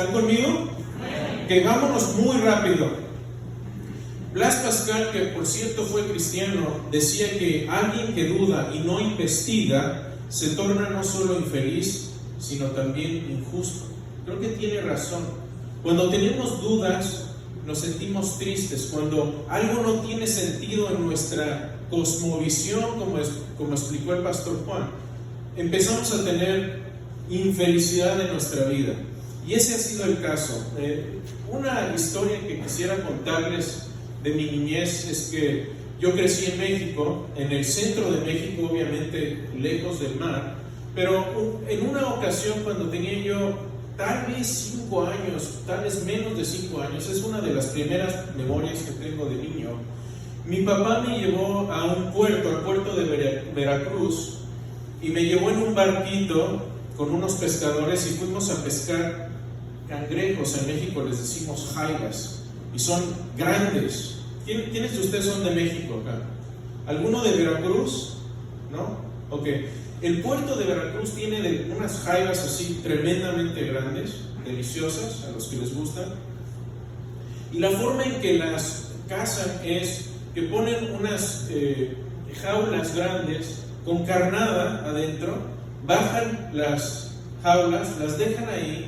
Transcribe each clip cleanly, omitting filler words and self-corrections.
¿Están conmigo? Que vámonos muy rápido. Blas Pascal, que por cierto fue cristiano, decía que alguien que duda y no investiga se torna no solo infeliz, sino también injusto. Creo que tiene razón. Cuando tenemos dudas, nos sentimos tristes. Cuando algo no tiene sentido en nuestra cosmovisión, como explicó el pastor Juan, empezamos a tener infelicidad en nuestra vida. Y ese ha sido el caso. Una historia que quisiera contarles de mi niñez es que yo crecí en México, en el centro de México, obviamente lejos del mar, pero en una ocasión cuando tenía yo tal vez 5 años, tal vez menos de 5 años, es una de las primeras memorias que tengo de niño, mi papá me llevó a un puerto, al puerto de Veracruz, y me llevó en un barquito con unos pescadores y fuimos a pescar cangrejos. En México les decimos jaivas, y son grandes. ¿Quiénes de ustedes son de México acá? ¿Alguno de Veracruz? ¿No? Ok. El puerto de Veracruz tiene unas jaivas así tremendamente grandes, deliciosas, a los que les gustan. Y la forma en que las cazan es que ponen unas jaulas grandes con carnada adentro, bajan las jaulas, las dejan ahí,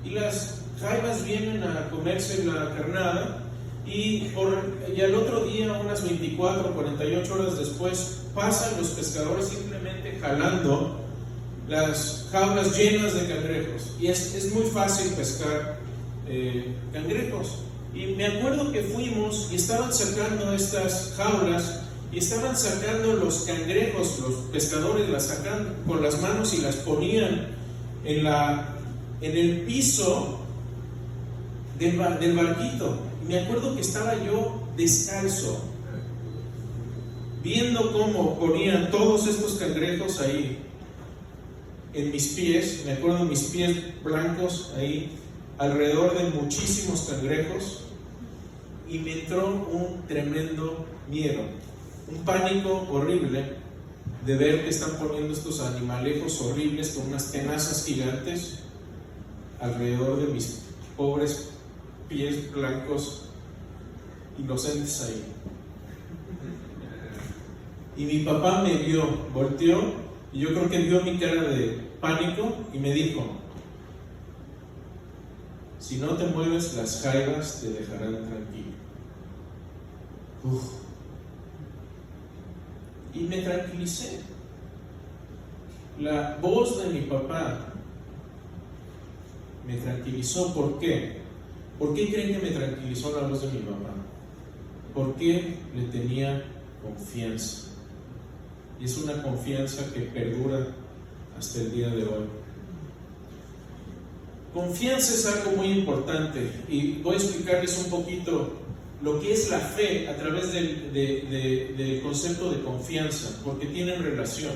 y las jaivas vienen a comerse la carnada, y al otro día, unas 24 o 48 horas después, pasan los pescadores simplemente jalando las jaulas llenas de cangrejos. Y es muy fácil pescar cangrejos. Y me acuerdo que fuimos y estaban sacando estas jaulas y estaban sacando los cangrejos. Los pescadores las sacan con las manos y las ponían en el piso del barquito. Y me acuerdo que estaba yo descalzo, viendo cómo ponían todos estos cangrejos ahí en mis pies. Me acuerdo mis pies blancos ahí, alrededor de muchísimos cangrejos, y me entró un tremendo miedo, un pánico horrible de ver que están poniendo estos animalejos horribles con unas tenazas gigantes alrededor de mis pobres pies blancos inocentes ahí. Y mi papá me vio, volteó, y yo creo que vio mi cara de pánico y me dijo: si no te mueves, las jaivas te dejarán tranquilo. Y me tranquilicé. La voz de mi papá me tranquilizó. ¿Por qué? ¿Por qué creen que me tranquilizó la voz de mi papá? Porque le tenía confianza. Y es una confianza que perdura hasta el día de hoy. Confianza es algo muy importante, y voy a explicarles un poquito lo que es la fe a través del concepto de confianza, porque tienen relación.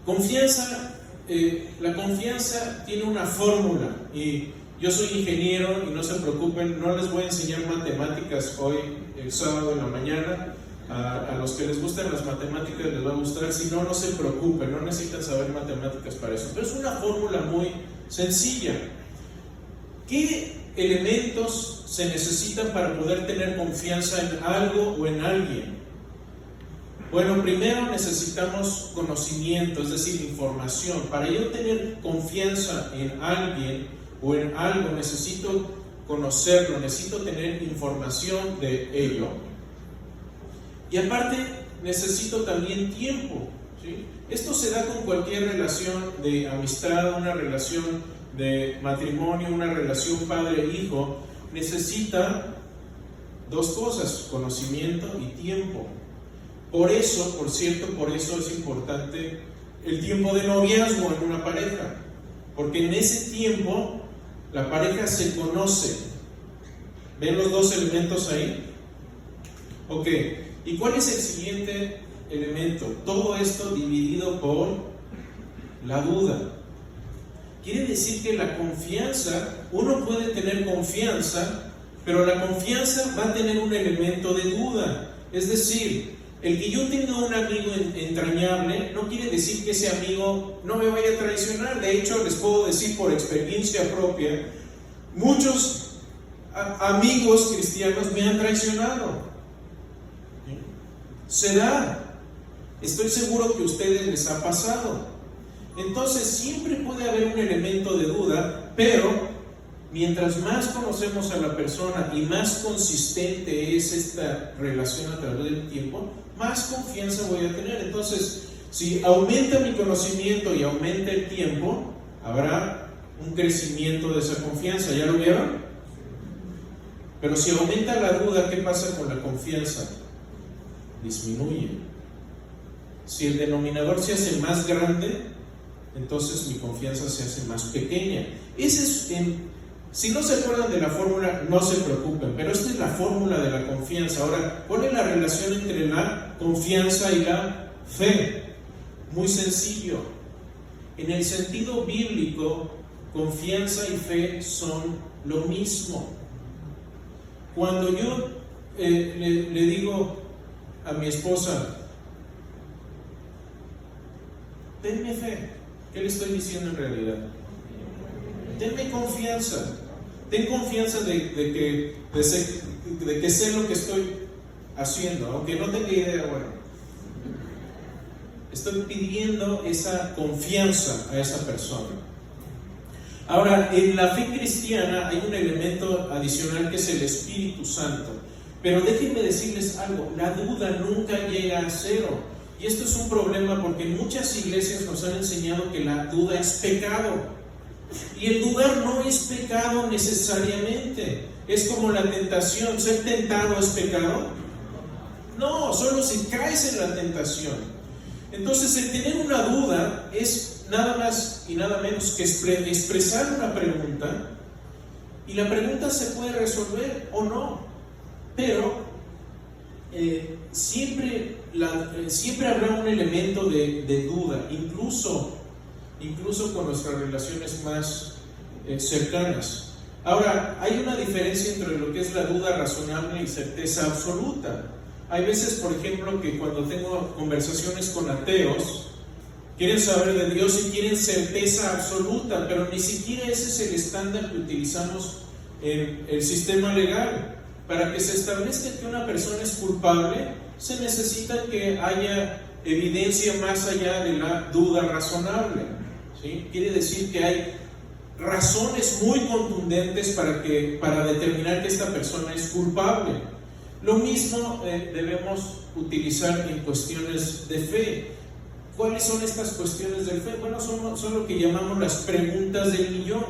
Confianza, la confianza tiene una fórmula, y yo soy ingeniero y no se preocupen, no les voy a enseñar matemáticas hoy, el sábado en la mañana. A los que les gustan las matemáticas les va a gustar, si no, no se preocupen, no necesitan saber matemáticas para eso. Pero es una fórmula muy sencilla. ¿Qué elementos se necesitan para poder tener confianza en algo o en alguien? Bueno, primero necesitamos conocimiento, es decir, información. Para yo tener confianza en alguien o en algo, necesito conocerlo, necesito tener información de ello. Y aparte, necesito también tiempo, ¿sí? Esto se da con cualquier relación de amistad, una relación de matrimonio, una relación padre-hijo. Necesita dos cosas: conocimiento y tiempo. Por eso, por cierto, por eso es importante el tiempo de noviazgo en una pareja, porque en ese tiempo la pareja se conoce. ¿Ven los dos elementos ahí? Ok. ¿Y cuál es el siguiente elemento? Todo esto dividido por la duda. Quiere decir que la confianza, uno puede tener confianza, pero la confianza va a tener un elemento de duda. Es decir, El que yo tenga un amigo entrañable no quiere decir que ese amigo no me vaya a traicionar. De hecho, les puedo decir por experiencia propia, muchos amigos cristianos me han traicionado. Se da. Estoy seguro que a ustedes les ha pasado. Entonces siempre puede haber un elemento de duda, pero mientras más conocemos a la persona y más consistente es esta relación a través del tiempo, más confianza voy a tener. Entonces, si aumenta mi conocimiento y aumenta el tiempo, habrá un crecimiento de esa confianza. ¿Ya lo vieron? Pero si aumenta la duda, ¿qué pasa con la confianza? Disminuye. Si el denominador se hace más grande, entonces mi confianza se hace más pequeña. Si no se acuerdan de la fórmula, no se preocupen, pero esta es la fórmula de la confianza. Ahora, ¿cuál es la relación entre la confianza y la fe? Muy sencillo. En el sentido bíblico, confianza y fe son lo mismo. Cuando yo le digo a mi esposa, tenme fe, ¿qué le estoy diciendo en realidad? Tenme confianza. Ten confianza de que sé lo que estoy haciendo, aunque no tenga idea. Bueno, estoy pidiendo esa confianza a esa persona. Ahora, en la fe cristiana hay un elemento adicional que es el Espíritu Santo. Pero déjenme decirles algo, la duda nunca llega a cero. Y esto es un problema porque en muchas iglesias nos han enseñado que la duda es pecado. Y el dudar no es pecado necesariamente. Es como la tentación. ¿Ser tentado es pecado? No, solo si caes en la tentación. Entonces, el tener una duda es nada más y nada menos que expresar una pregunta, y la pregunta se puede resolver o no, pero siempre habrá un elemento de duda, incluso con nuestras relaciones más cercanas. Ahora, hay una diferencia entre lo que es la duda razonable y certeza absoluta. Hay veces, por ejemplo, que cuando tengo conversaciones con ateos, quieren saber de Dios y quieren certeza absoluta, pero ni siquiera ese es el estándar que utilizamos en el sistema legal. Para que se establezca que una persona es culpable, se necesita que haya evidencia más allá de la duda razonable, ¿sí? Quiere decir que hay razones muy contundentes para determinar que esta persona es culpable. Lo mismo debemos utilizar en cuestiones de fe. ¿Cuáles son estas cuestiones de fe? Bueno, son lo que llamamos las preguntas del millón.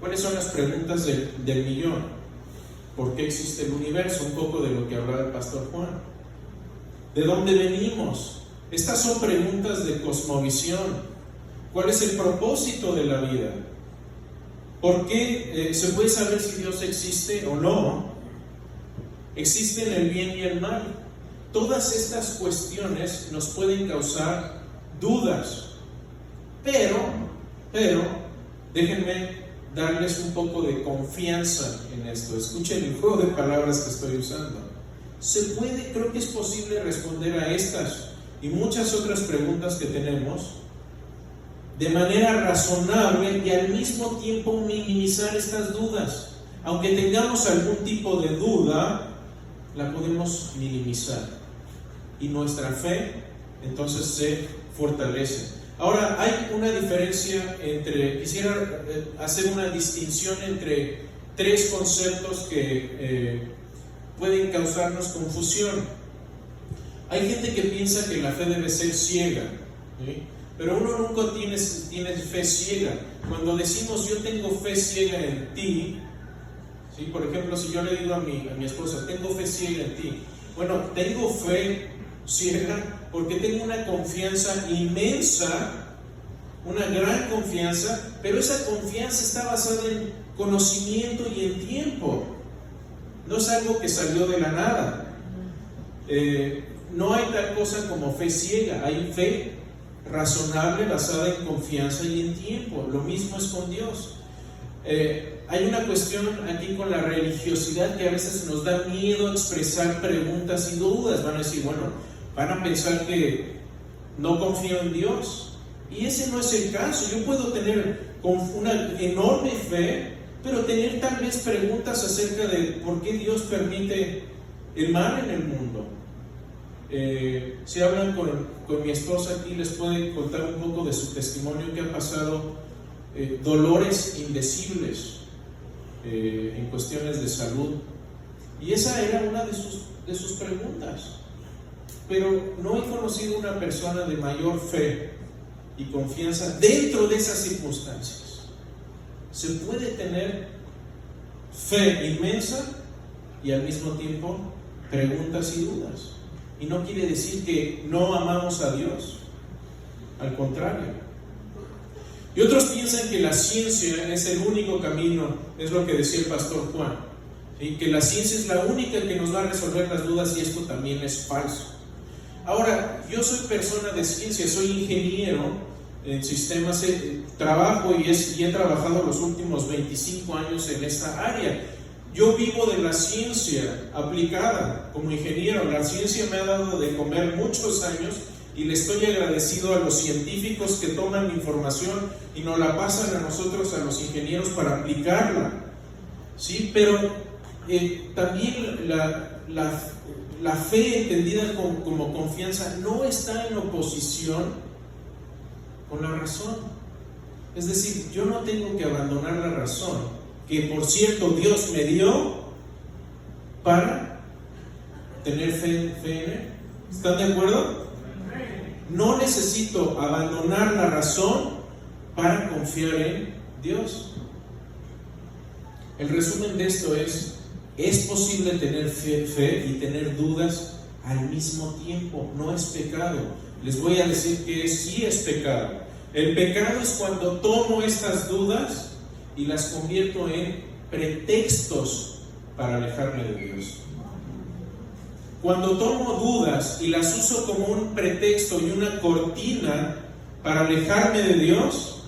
¿Cuáles son las preguntas del millón? ¿Por qué existe el universo? Un poco de lo que hablaba el pastor Juan. ¿De dónde venimos? Estas son preguntas de cosmovisión. ¿Cuál es el propósito de la vida? ¿Por qué se puede saber si Dios existe o no? ¿Existen el bien y el mal? Todas estas cuestiones nos pueden causar dudas, pero déjenme darles un poco de confianza en esto. Escuchen el juego de palabras que estoy usando. Creo que es posible responder a estas y muchas otras preguntas que tenemos de manera razonable y al mismo tiempo minimizar estas dudas. Aunque tengamos algún tipo de duda, la podemos minimizar y nuestra fe entonces se fortalece. Ahora, hay una diferencia quisiera hacer una distinción entre tres conceptos que pueden causarnos confusión. Hay gente que piensa que la fe debe ser ciega, ¿sí? Pero uno nunca tiene fe ciega. Cuando decimos yo tengo fe ciega en ti, ¿sí? Por ejemplo, si yo le digo a mi esposa, tengo fe ciega en ti. Bueno, tengo fe ciega porque tengo una confianza inmensa, una gran confianza, pero esa confianza está basada en conocimiento y en tiempo. No es algo que salió de la nada. No hay tal cosa como fe ciega, hay fe razonable basada en confianza y en tiempo. Lo mismo es con Dios. Hay una cuestión aquí con la religiosidad que a veces nos da miedo expresar preguntas y dudas. Van a decir, bueno, van a pensar que no confío en Dios. Y ese no es el caso. Yo puedo tener una enorme fe, pero tener tal vez preguntas acerca de por qué Dios permite el mal en el mundo. Si hablan con mi esposa aquí, les puede contar un poco de su testimonio, que ha pasado dolores indecibles en cuestiones de salud. Y esa era una de sus preguntas. Pero no he conocido una persona de mayor fe y confianza dentro de esas circunstancias. Se puede tener fe inmensa y al mismo tiempo preguntas y dudas. Y no quiere decir que no amamos a Dios. Al contrario. Y otros piensan que la ciencia es el único camino, es lo que decía el pastor Juan, ¿sí? Que la ciencia es la única que nos va a resolver las dudas, y esto también es falso. Ahora, yo soy persona de ciencia, soy ingeniero en sistemas, trabajo y he trabajado los últimos 25 años en esta área. Yo vivo de la ciencia aplicada como ingeniero. La ciencia me ha dado de comer muchos años y le estoy agradecido a los científicos que toman mi información y nos la pasan a nosotros, a los ingenieros, para aplicarla. ¿Sí? Pero también la fe entendida como confianza no está en oposición con la razón. Es decir, yo no tengo que abandonar la razón, que por cierto Dios me dio para tener fe en Él. ¿Están de acuerdo? No necesito abandonar la razón para confiar en Dios. El resumen de esto es posible tener fe y tener dudas al mismo tiempo. No es pecado. Les voy a decir que sí es pecado. El pecado es cuando tomo estas dudas y las convierto en pretextos para alejarme de Dios. Cuando tomo dudas y las uso como un pretexto y una cortina para alejarme de Dios,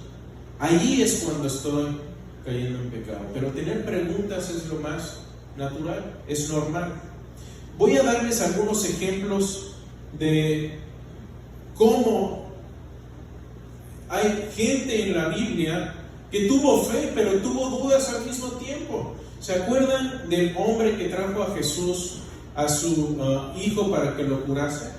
allí es cuando estoy cayendo en pecado. Pero tener preguntas es lo más natural, es normal. Voy a darles algunos ejemplos de cómo hay gente en la Biblia que tuvo fe, pero tuvo dudas al mismo tiempo. ¿Se acuerdan del hombre que trajo a Jesús a su hijo para que lo curase?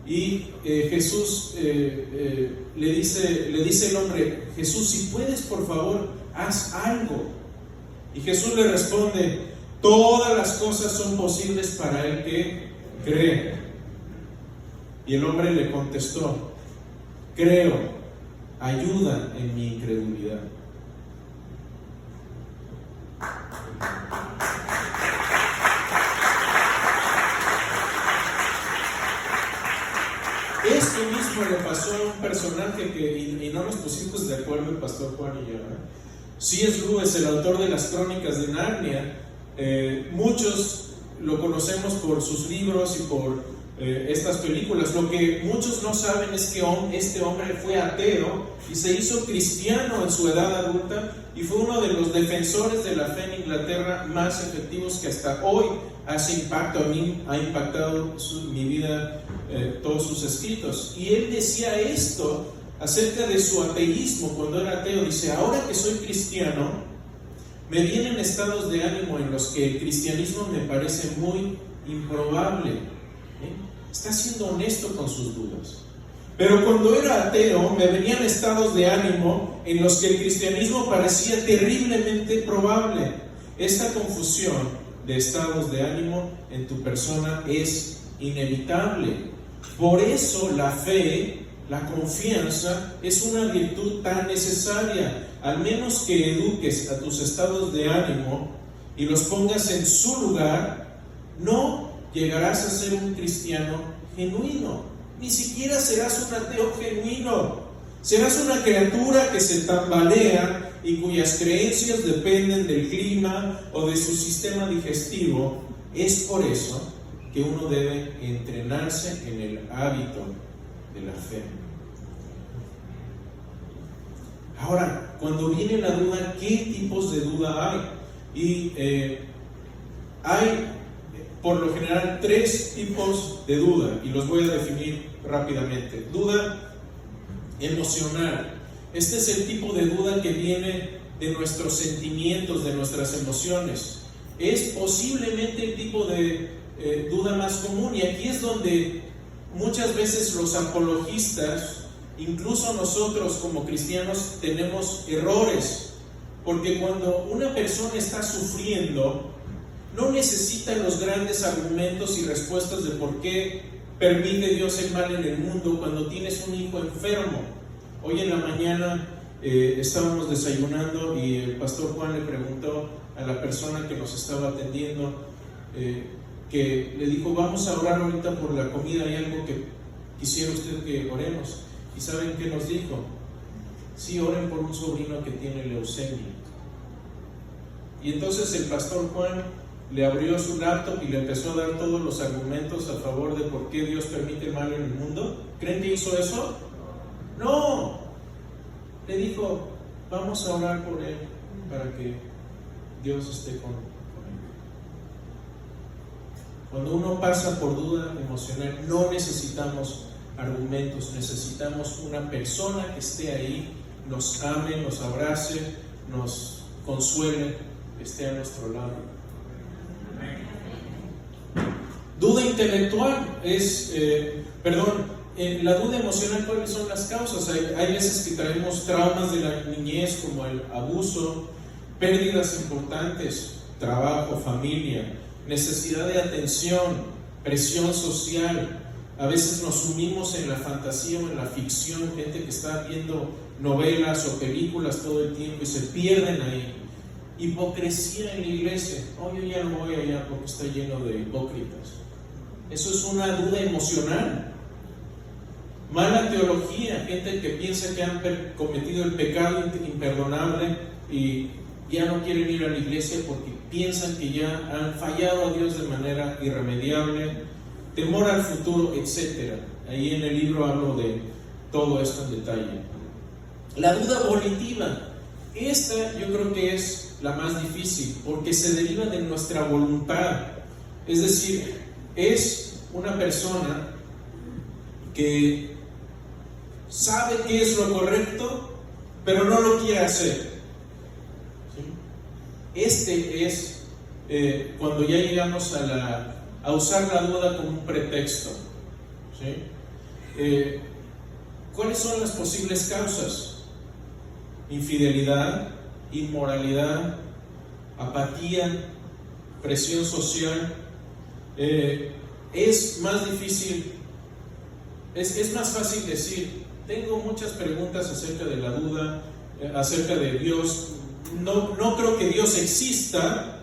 Y Jesús le dice el hombre: Jesús, si puedes, por favor, haz algo. Y Jesús le responde: todas las cosas son posibles para el que cree. Y el hombre le contestó: creo, ayuda en mi incredulidad. Esto mismo le pasó a un personaje y no nos pusimos de acuerdo el pastor Juan y yo, C.S. Lewis, el autor de las Crónicas de Narnia. Muchos lo conocemos por sus libros y por estas películas. Lo que muchos no saben es que este hombre fue ateo y se hizo cristiano en su edad adulta, y fue uno de los defensores de la fe en Inglaterra más efectivos que hasta hoy hace impacto. A mí ha impactado mi vida, todos sus escritos. Y él decía esto acerca de su ateísmo cuando era ateo. Dice: ahora que soy cristiano, me vienen estados de ánimo en los que el cristianismo me parece muy improbable. Está siendo honesto con sus dudas. Pero cuando era ateo, me venían estados de ánimo en los que el cristianismo parecía terriblemente probable. Esta confusión de estados de ánimo en tu persona es inevitable. Por eso la fe, la confianza, es una virtud tan necesaria. Al menos que eduques a tus estados de ánimo y los pongas en su lugar, no llegarás a ser un cristiano genuino. Ni siquiera serás un ateo genuino. Serás una criatura que se tambalea y cuyas creencias dependen del clima o de su sistema digestivo. Es por eso que uno debe entrenarse en el hábito de la fe. Ahora, cuando viene la duda, ¿qué tipos de duda hay? Y hay por lo general 3 tipos de duda, y los voy a definir rápidamente. Duda emocional. Este es el tipo de duda que viene de nuestros sentimientos, de nuestras emociones. Es posiblemente el tipo de duda más común, y aquí es donde muchas veces los apologistas, incluso nosotros como cristianos, tenemos errores, porque cuando una persona está sufriendo, no necesita los grandes argumentos y respuestas de por qué permite Dios el mal en el mundo cuando tienes un hijo enfermo. Hoy en la mañana estábamos desayunando y el pastor Juan le preguntó a la persona que nos estaba atendiendo, que le dijo: vamos a orar ahorita por la comida, ¿hay algo que quisiera usted que oremos? ¿Y saben qué nos dijo? Sí, oren por un sobrino que tiene leucemia. Y entonces el pastor Juan le abrió su laptop y le empezó a dar todos los argumentos a favor de por qué Dios permite el mal en el mundo. ¿Creen que hizo eso? No. Le dijo: vamos a orar por él para que Dios esté con él. Cuando uno pasa por duda emocional, no necesitamos argumentos, necesitamos una persona que esté ahí, nos ame, nos abrace, nos consuele, esté a nuestro lado. Duda intelectual es, la duda emocional, ¿cuáles son las causas? Hay veces que traemos traumas de la niñez, como el abuso, pérdidas importantes, trabajo, familia, necesidad de atención, presión social. A veces nos sumimos en la fantasía o en la ficción, gente que está viendo novelas o películas todo el tiempo y se pierden ahí. Hipocresía en la iglesia: oh, yo ya no voy allá porque está lleno de hipócritas. Eso es una duda emocional. Mala teología, gente que piensa que han cometido el pecado imperdonable y ya no quieren ir a la iglesia porque piensan que ya han fallado a Dios de manera irremediable. Temor al futuro, etc. Ahí en el libro hablo de todo esto en detalle. La duda volitiva. Esta yo creo que es la más difícil porque se deriva de nuestra voluntad. Es decir, es una persona que sabe qué es lo correcto, pero no lo quiere hacer. ¿Sí? Este es cuando ya llegamos a usar la duda como un pretexto. ¿Sí? ¿Cuáles son las posibles causas? Infidelidad, inmoralidad, apatía, presión social. Es más difícil, es más fácil decir: tengo muchas preguntas acerca de la duda, acerca de Dios, no creo que Dios exista.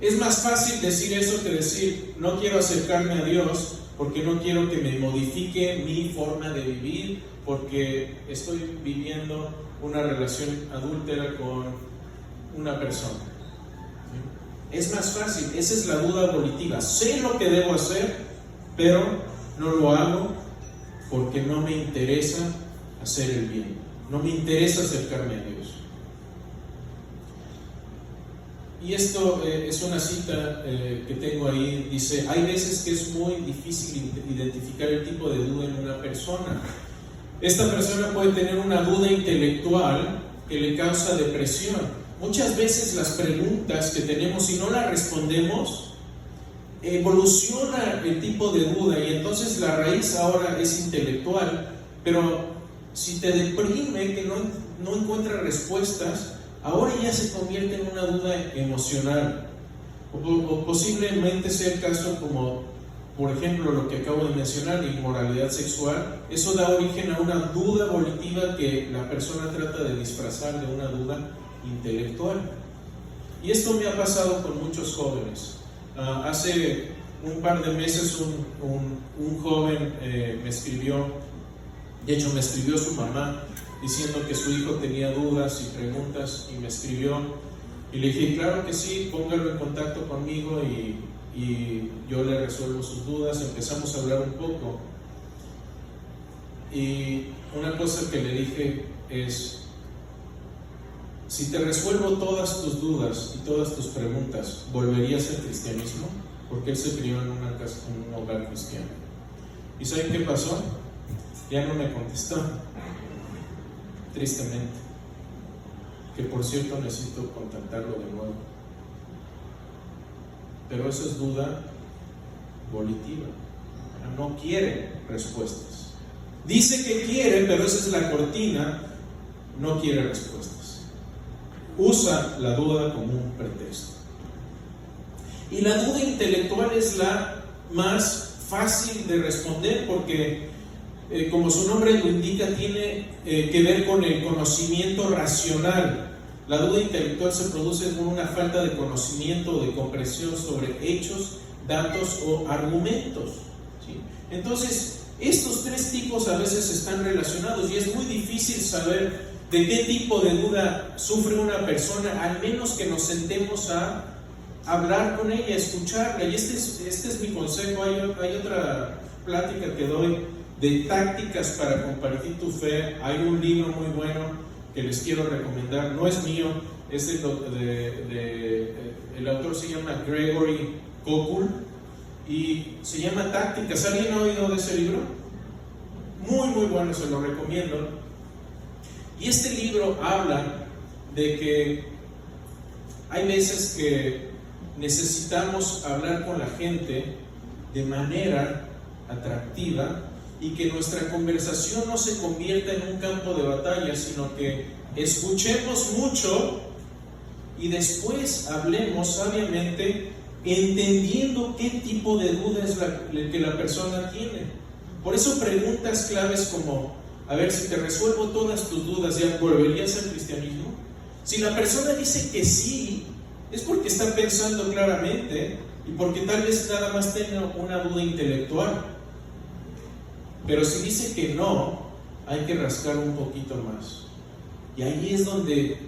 Es más fácil decir eso que decir: no quiero acercarme a Dios porque no quiero que me modifique mi forma de vivir, porque estoy viviendo una relación adúltera con una persona. ¿Sí? Es más fácil, esa es la duda volitiva. Sé lo que debo hacer, pero no lo hago porque no me interesa hacer el bien, no me interesa acercarme a Dios. Y esto es una cita que tengo ahí, dice: hay veces que es muy difícil identificar el tipo de duda en una persona. Esta persona puede tener una duda intelectual que le causa depresión. Muchas veces las preguntas que tenemos, si no las respondemos, evoluciona el tipo de duda y entonces la raíz ahora es intelectual, pero si te deprime que no encuentras respuestas, ahora ya se convierte en una duda emocional, o posiblemente sea el caso como, por ejemplo, lo que acabo de mencionar, la inmoralidad sexual. Eso da origen a una duda volitiva que la persona trata de disfrazar de una duda intelectual. Y esto me ha pasado con muchos jóvenes. Hace un par de meses un joven me escribió, de hecho me escribió su mamá, diciendo que su hijo tenía dudas y preguntas, y me escribió y le dije: claro que sí, póngalo en contacto conmigo y yo le resuelvo sus dudas. Empezamos a hablar un poco y una cosa que le dije es: si te resuelvo todas tus dudas y todas tus preguntas, ¿volverías al cristianismo? porque él se crió en un hogar cristiano. ¿Y saben qué pasó? Ya no me contestó, tristemente, que por cierto necesito contactarlo de nuevo. Pero eso es duda volitiva, no quiere respuestas. Dice que quiere, pero esa es la cortina, no quiere respuestas. Usa la duda como un pretexto. Y la duda intelectual es la más fácil de responder porque, como su nombre lo indica, tiene que ver con el conocimiento racional. La duda intelectual se produce por una falta de conocimiento o de comprensión sobre hechos, datos o argumentos, ¿sí? Entonces, estos tres tipos a veces están relacionados y es muy difícil saber de qué tipo de duda sufre una persona, al menos que nos sentemos a hablar con ella, escucharla. Y este es mi consejo. Hay otra plática que doy de tácticas para compartir tu fe. Hay un libro muy bueno que les quiero recomendar, no es mío, es el autor se llama Gregory Koukl y se llama Tácticas. ¿Alguien ha oído de ese libro? Muy muy bueno, se lo recomiendo. Y este libro habla de que hay veces que necesitamos hablar con la gente de manera atractiva y que nuestra conversación no se convierta en un campo de batalla, sino que escuchemos mucho y después hablemos sabiamente, entendiendo qué tipo de duda es la que la persona tiene. Por eso preguntas claves como: a ver, si te resuelvo todas tus dudas, ¿ya volverías al cristianismo? Si la persona dice que sí, es porque está pensando claramente y porque tal vez nada más tenga una duda intelectual. Pero si dice que no, hay que rascar un poquito más. Y ahí es donde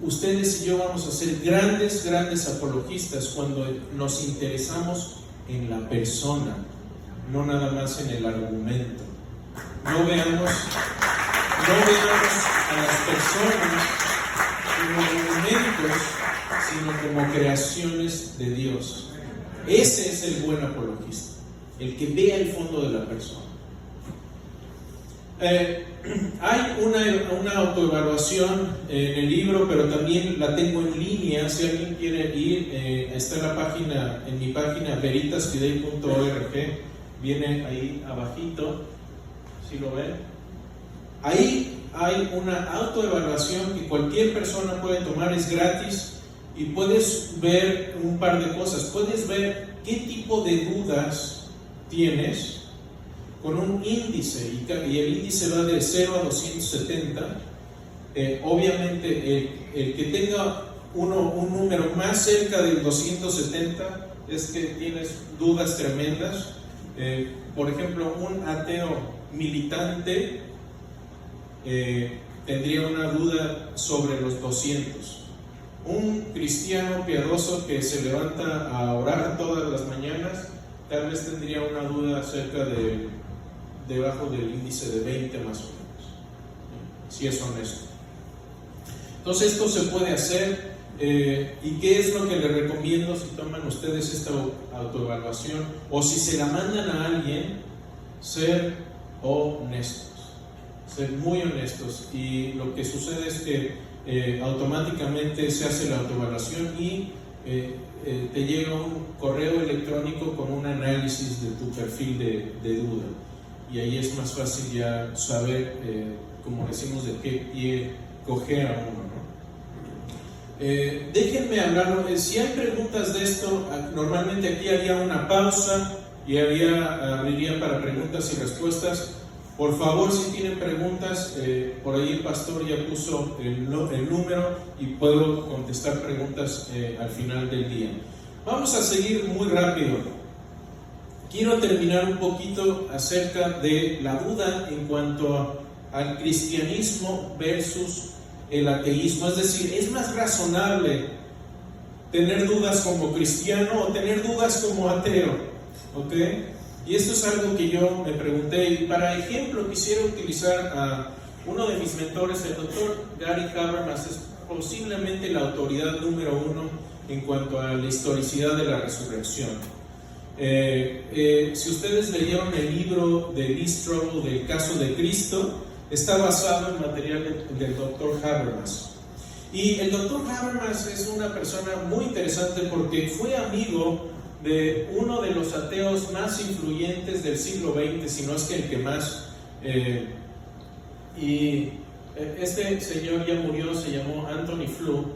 ustedes y yo vamos a ser grandes apologistas, cuando nos interesamos en la persona, no nada más en el argumento. No veamos a las personas como argumentos, sino como creaciones de Dios. Ese es el buen apologista, el que vea el fondo de la persona. Hay una autoevaluación en el libro, pero también la tengo en línea. Si alguien quiere ir, está en mi página veritasfidei.org, viene ahí abajito, ¿sí lo ven? Ahí hay una autoevaluación que cualquier persona puede tomar, es gratis, y puedes ver un par de cosas. Puedes ver qué tipo de dudas tienes con un índice, y el índice va de 0 a 270. Obviamente el que tenga un número más cerca del 270 es que tienes dudas tremendas. Por ejemplo, un ateo militante tendría una duda sobre los 200. Un cristiano piadoso que se levanta a orar todas las mañanas tal vez tendría una duda acerca de debajo del índice de 20 más o menos, si es honesto. Entonces esto se puede hacer. ¿Y qué es lo que les recomiendo si toman ustedes esta autoevaluación o si se la mandan a alguien? Ser honestos, ser muy honestos. Y lo que sucede es que automáticamente se hace la autoevaluación y te llega un correo electrónico con un análisis de tu perfil de duda. Y ahí es más fácil ya saber, como decimos, de qué pie coger a uno, ¿no? Déjenme hablar. Si hay preguntas de esto, normalmente aquí haría una pausa y abriría para preguntas y respuestas. Por favor, si tienen preguntas, por ahí el pastor ya puso el número y puedo contestar preguntas al final del día. Vamos a seguir muy rápido. Quiero terminar un poquito acerca de la duda en cuanto al cristianismo versus el ateísmo. Es decir, ¿es más razonable tener dudas como cristiano o tener dudas como ateo? ¿Ok? Y esto es algo que yo me pregunté. Y para ejemplo quisiera utilizar a uno de mis mentores, el doctor Gary Habermas. Es posiblemente la autoridad número 1 en cuanto a la historicidad de la resurrección. Si ustedes leyeron el libro de Lee Strobel del caso de Cristo, está basado en material del Dr. Habermas. Y el Dr. Habermas es una persona muy interesante porque fue amigo de uno de los ateos más influyentes del siglo XX, si no es que el que más. Este señor ya murió, se llamó Anthony Flew,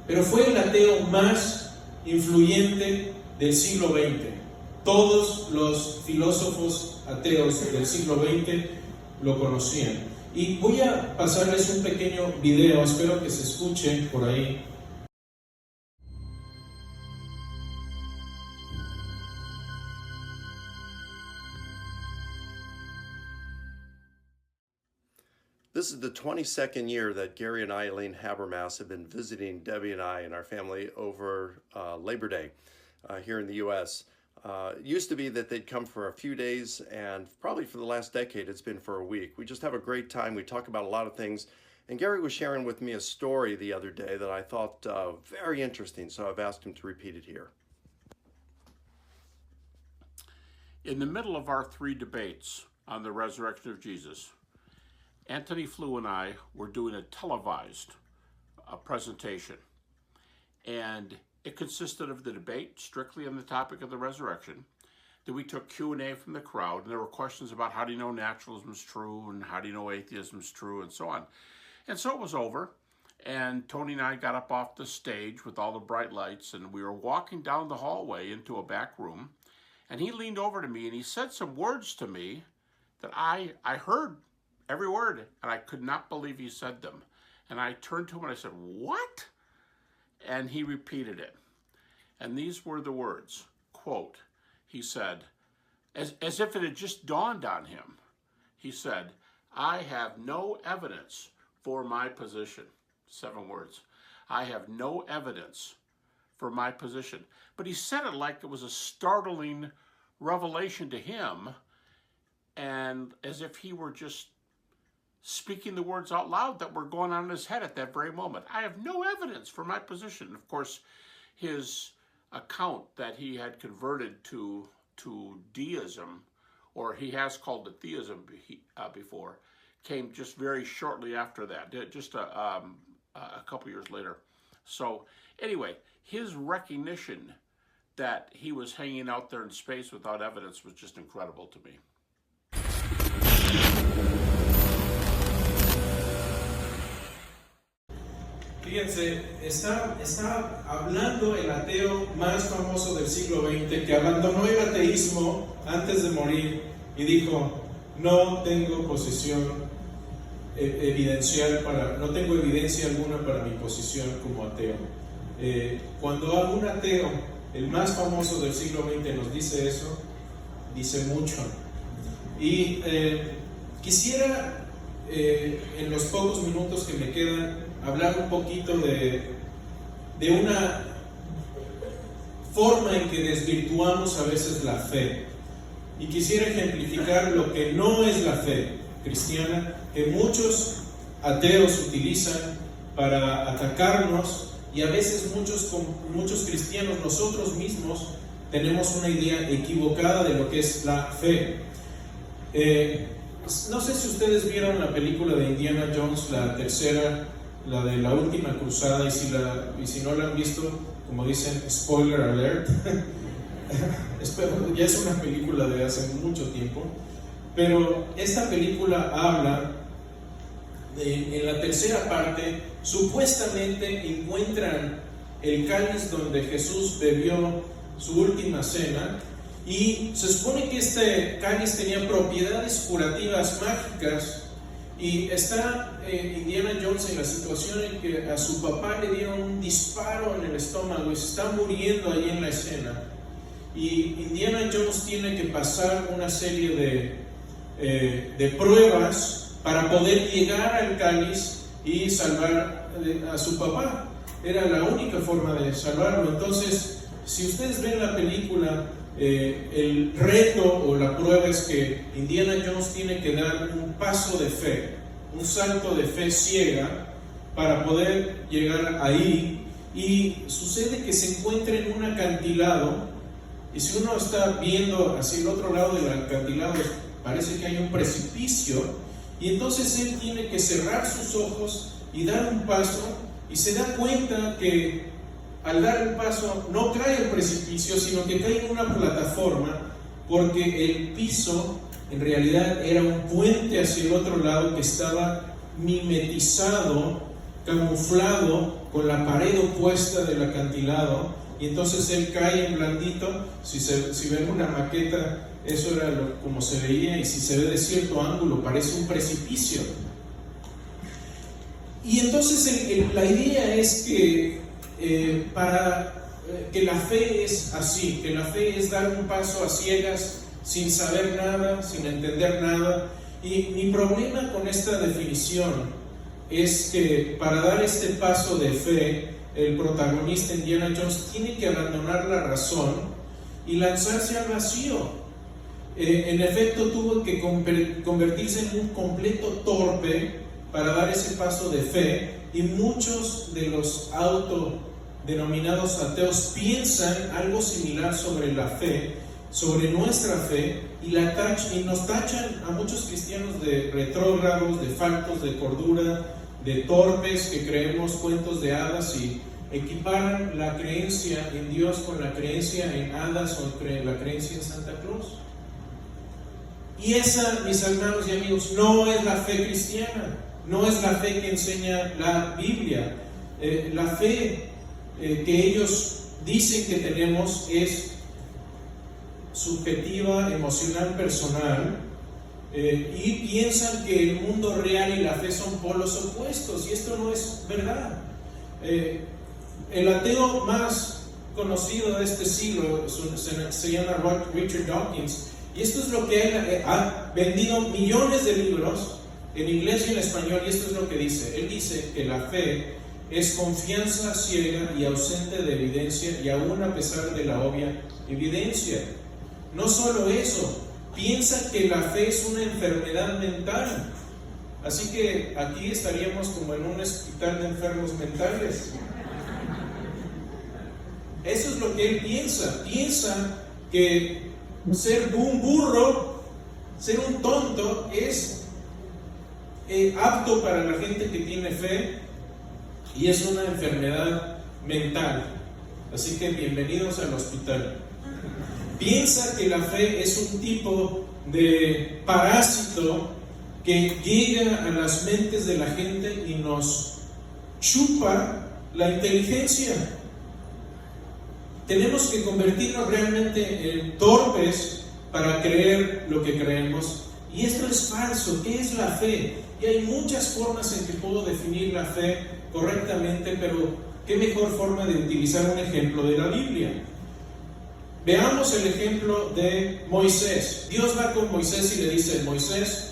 pero fue el ateo más influyente del siglo XX. Todos los filósofos ateos del siglo XX lo conocían. Y voy a pasarles un pequeño video, espero que se escuche por ahí. This is the 22nd year that Gary and Eileen Habermas have been visiting Debbie and I and our family over Labor Day here in the U.S. It used to be that they'd come for a few days, and probably for the last decade it's been for a week. We just have a great time. We talk about a lot of things, and Gary was sharing with me a story the other day that I thought very interesting, so I've asked him to repeat it here. In the middle of our 3 debates on the resurrection of Jesus, Anthony Flew and I were doing a televised presentation, and it consisted of the debate strictly on the topic of the resurrection. Then we took Q&A from the crowd, and there were questions about how do you know naturalism is true, and how do you know atheism is true, and so on. And so it was over, and Tony and I got up off the stage with all the bright lights, and we were walking down the hallway into a back room, and he leaned over to me, and he said some words to me that I heard every word, and I could not believe he said them. And I turned to him and I said, "What?" And he repeated it. And these were the words, quote, he said, as if it had just dawned on him, he said, "I have no evidence for my position." 7 words. "I have no evidence for my position." But he said it like it was a startling revelation to him, and as if he were just speaking the words out loud that were going on in his head at that very moment. I have no evidence for my position. Of course, his account that he had converted to deism, or he has called it theism before, came just very shortly after that, just a couple years later. So anyway, his recognition that he was hanging out there in space without evidence was just incredible to me. Fíjense, está hablando el ateo más famoso del siglo XX que abandonó el ateísmo antes de morir y dijo: no tengo no tengo evidencia alguna para mi posición como ateo. Cuando algún ateo, el más famoso del siglo XX, nos dice eso, dice mucho. Y quisiera, en los pocos minutos que me quedan, hablar un poquito de una forma en que desvirtuamos a veces la fe. Y quisiera ejemplificar lo que no es la fe cristiana, que muchos ateos utilizan para atacarnos, y a veces muchos cristianos, nosotros mismos, tenemos una idea equivocada de lo que es la fe. No sé si ustedes vieron la película de Indiana Jones, la tercera, la de la última cruzada, y si no la han visto, como dicen, spoiler alert. Ya es una película de hace mucho tiempo, pero esta película habla en la tercera parte, supuestamente encuentran el cáliz donde Jesús bebió su última cena, y se supone que este cáliz tenía propiedades curativas mágicas. Y está Indiana Jones en la situación en que a su papá le dieron un disparo en el estómago y se está muriendo ahí en la escena. Y Indiana Jones tiene que pasar una serie de pruebas para poder llegar al cáliz y salvar a su papá. Era la única forma de salvarlo. Entonces, si ustedes ven la película, el reto o la prueba es que Indiana Jones tiene que dar un paso de fe, un salto de fe ciega para poder llegar ahí, y sucede que se encuentra en un acantilado Y si uno está viendo hacia el otro lado del acantilado, parece que hay un precipicio, y entonces él tiene que cerrar sus ojos y dar un paso, y se da cuenta que al dar el paso no cae el precipicio, sino que cae en una plataforma, porque el piso en realidad era un puente hacia el otro lado que estaba mimetizado, camuflado con la pared opuesta del acantilado, y entonces él cae en blandito. Si ven una maqueta, eso era como se veía, y si se ve de cierto ángulo parece un precipicio. Y entonces la idea es que que la fe es así, que la fe es dar un paso a ciegas, sin saber nada, sin entender nada. Y mi problema con esta definición es que para dar este paso de fe, el protagonista Indiana Jones tiene que abandonar la razón y lanzarse al vacío. En efecto, tuvo que convertirse en un completo torpe para dar ese paso de fe, y muchos de los autodenominados ateos piensan algo similar sobre la fe, sobre nuestra fe, y nos tachan a muchos cristianos de retrógrados, de faltos de cordura, de torpes que creemos cuentos de hadas, y equiparan la creencia en Dios con la creencia en hadas o la creencia en Santa Claus. Y esa, mis hermanos y amigos, no es la fe cristiana, no es la fe que enseña la Biblia. La fe que ellos dicen que tenemos es subjetiva, emocional, personal, y piensan que el mundo real y la fe son polos opuestos, y esto no es verdad. El ateo más conocido de este siglo se llama Richard Dawkins, y esto es lo que él ha vendido millones de libros en inglés y en español, y esto es lo que dice. Él dice que la fe es confianza ciega y ausente de evidencia, y aún a pesar de la obvia evidencia. No solo eso, piensa que la fe es una enfermedad mental. Así que aquí estaríamos como en un hospital de enfermos mentales. Eso es lo que él piensa. Piensa que ser un burro, ser un tonto, es apto para la gente que tiene fe, y es una enfermedad mental. Así que bienvenidos al hospital. Piensa que la fe es un tipo de parásito que llega a las mentes de la gente y nos chupa la inteligencia. Tenemos que convertirnos realmente en torpes para creer lo que creemos, y esto es falso. ¿Qué es la fe? Y hay muchas formas en que puedo definir la fe correctamente, pero qué mejor forma de utilizar un ejemplo de la Biblia. Veamos el ejemplo de Moisés. Dios va con Moisés y le dice: Moisés,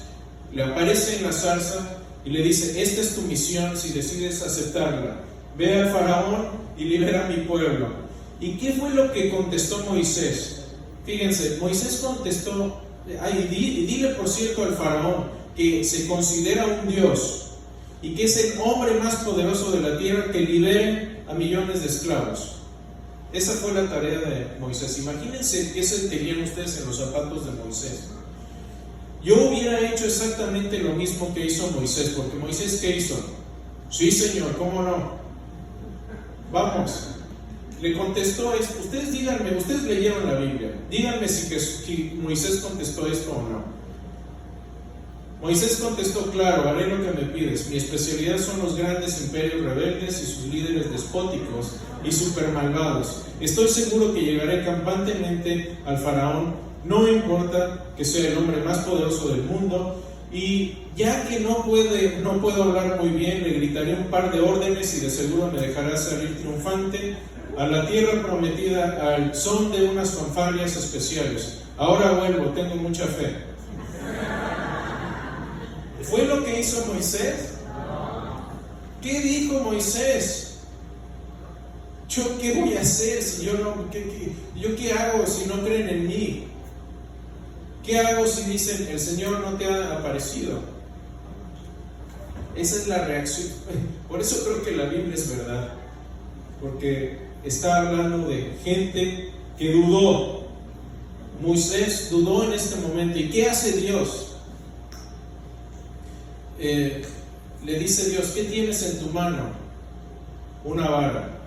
le aparece en la zarza y le dice: esta es tu misión si decides aceptarla. Ve al faraón y libera a mi pueblo. ¿Y qué fue lo que contestó Moisés? Fíjense, Moisés contestó: dile por cierto al faraón que se considera un Dios y que es el hombre más poderoso de la tierra, que libere a millones de esclavos. Esa fue la tarea de Moisés. Imagínense qué sentirían ustedes en los zapatos de Moisés. Yo hubiera hecho exactamente lo mismo que hizo Moisés, porque Moisés, ¿qué hizo? Sí, Señor, ¿cómo no? Vamos. Le contestó esto. Ustedes díganme, ustedes leyeron la Biblia, díganme si Moisés contestó esto o no. Moisés contestó: claro, haré lo que me pides. Mi especialidad son los grandes imperios rebeldes y sus líderes despóticos y super malvados. Estoy seguro que llegaré campantemente al faraón, no importa que sea el hombre más poderoso del mundo, y ya que no puedo hablar muy bien, le gritaré un par de órdenes y de seguro me dejará salir triunfante a la tierra prometida al son de unas fanfarrias especiales. Ahora vuelvo, tengo mucha fe. ¿Fue lo que hizo Moisés? ¿Qué dijo Moisés? ¿Yo qué voy a hacer si yo qué hago si no creen en mí? ¿Qué hago si dicen: el Señor no te ha aparecido? Esa es la reacción. Por eso creo que la Biblia es verdad, porque está hablando de gente que dudó, Moisés dudó en este momento. ¿Y qué hace Dios? Le dice Dios: ¿qué tienes en tu mano? Una vara.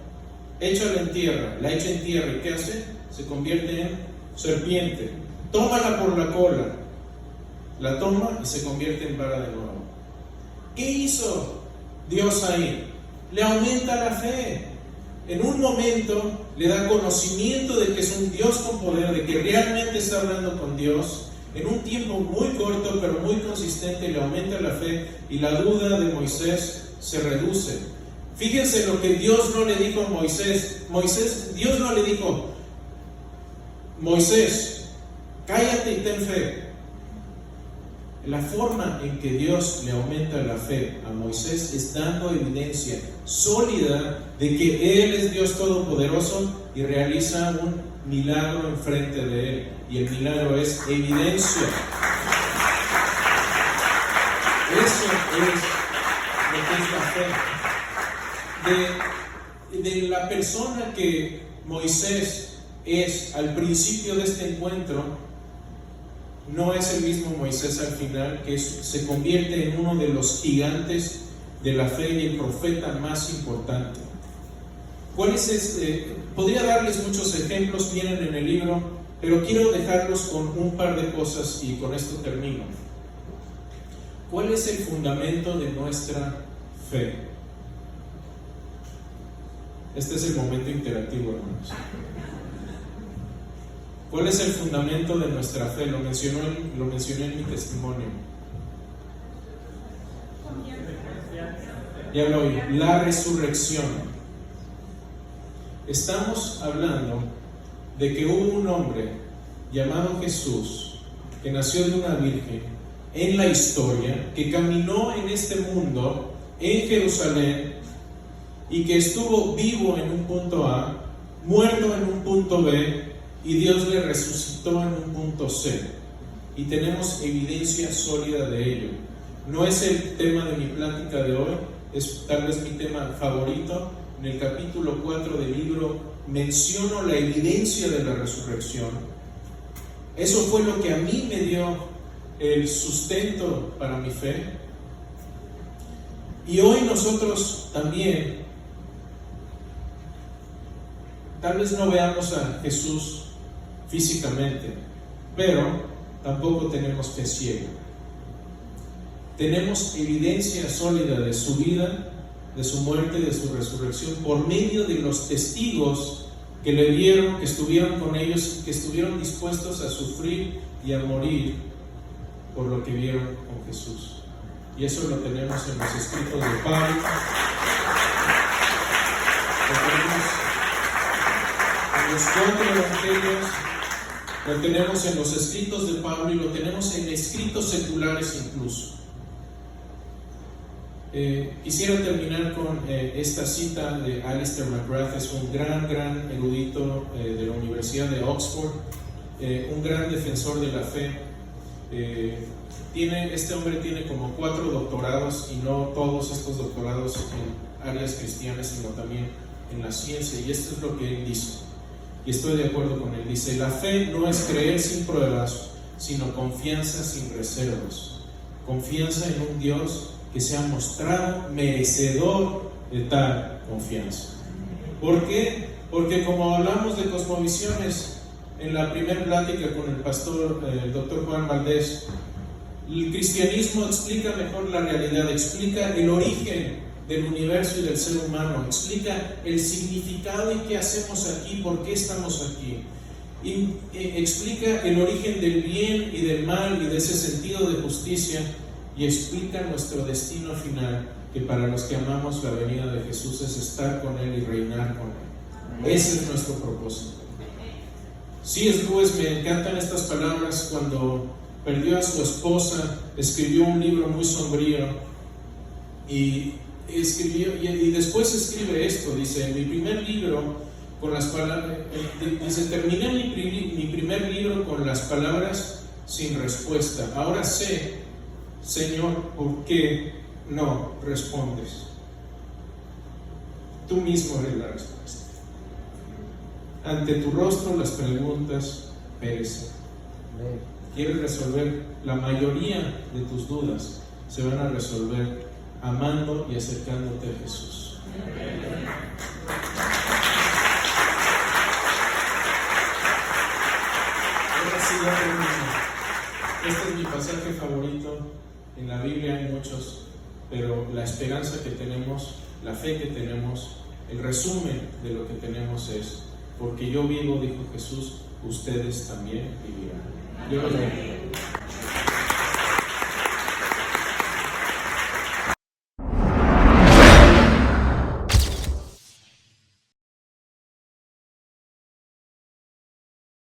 Échala en tierra. La echa en tierra. ¿Y qué hace? Se convierte en serpiente. Tómala por la cola. La toma y se convierte en vara de nuevo. ¿Qué hizo Dios ahí? Le aumenta la fe. En un momento le da conocimiento de que es un Dios con poder, de que realmente está hablando con Dios. En un tiempo muy corto pero muy consistente le aumenta la fe y la duda de Moisés se reduce. Fíjense lo que Dios no le dijo a Moisés. Dios no le dijo: Moisés, cállate y ten fe. La forma en que Dios le aumenta la fe a Moisés es dando evidencia sólida de que Él es Dios Todopoderoso y realiza un milagro enfrente de Él. Y el milagro es evidencia. Eso es lo que es la fe. De la persona que Moisés es al principio de este encuentro, no es el mismo Moisés al final, que se convierte en uno de los gigantes de la fe y el profeta más importante. ¿Cuál es este? Podría darles muchos ejemplos, vienen en el libro, pero quiero dejarlos con un par de cosas y con esto termino. ¿Cuál es el fundamento de nuestra fe? Este es el momento interactivo, hermanos. ¿Cuál es el fundamento de nuestra fe? Lo mencioné en mi testimonio. Ya lo oí. La resurrección. Estamos hablando de que hubo un hombre llamado Jesús, que nació de una virgen en la historia, que caminó en este mundo, en Jerusalén, y que estuvo vivo en un punto A, muerto en un punto B, y Dios le resucitó en un punto C. Y tenemos evidencia sólida de ello. No es el tema de mi plática de hoy, es tal vez mi tema favorito. En el capítulo 4 del libro menciono la evidencia de la resurrección. Eso fue lo que a mí me dio el sustento para mi fe. Y hoy nosotros también, tal vez no veamos a Jesús físicamente, pero tampoco tenemos fe ciega. Tenemos evidencia sólida de su vida, de su muerte, de su resurrección, por medio de los testigos que le vieron, que estuvieron con ellos, que estuvieron dispuestos a sufrir y a morir por lo que vieron con Jesús. Y eso lo tenemos en los escritos de Pablo, lo tenemos en los 4 evangelios, lo tenemos en los escritos de Pablo y lo tenemos en escritos seculares incluso. Quisiera terminar con esta cita de Alistair McGrath. Es un gran erudito de la Universidad de Oxford, un gran defensor de la fe. Este hombre tiene como 4 doctorados, y no todos estos doctorados en áreas cristianas, sino también en la ciencia, y esto es lo que él dice, y estoy de acuerdo con él. Dice: la fe no es creer sin pruebas, sino confianza sin reservas, confianza en un Dios que se ha mostrado merecedor de tal confianza. ¿Por qué? Porque como hablamos de cosmovisiones en la primera plática con el pastor, el doctor Juan Valdés, el cristianismo explica mejor la realidad, explica el origen del universo y del ser humano, explica el significado y qué hacemos aquí, por qué estamos aquí, y explica el origen del bien y del mal y de ese sentido de justicia, y explica nuestro destino final, que para los que amamos la venida de Jesús es estar con Él y reinar con Él. Ese es nuestro propósito. C.S. Lewis, me encantan estas palabras. Cuando perdió a su esposa, escribió un libro muy sombrío y después escribe esto. Dice: en mi primer libro, con las palabras, terminé mi primer libro con las palabras sin respuesta. Ahora sé, Señor, ¿por qué no respondes? Tú mismo eres la respuesta. Ante tu rostro las preguntas perecer. Quieres resolver la mayoría de tus dudas, se van a resolver amando y acercándote a Jesús. Ahora sí, ya termino. Este es mi pasaje favorito. En la Biblia hay muchos, pero la esperanza que tenemos, la fe que tenemos, el resumen de lo que tenemos es: porque yo vivo, dijo Jesús, ustedes también vivirán. Yo los bendigo.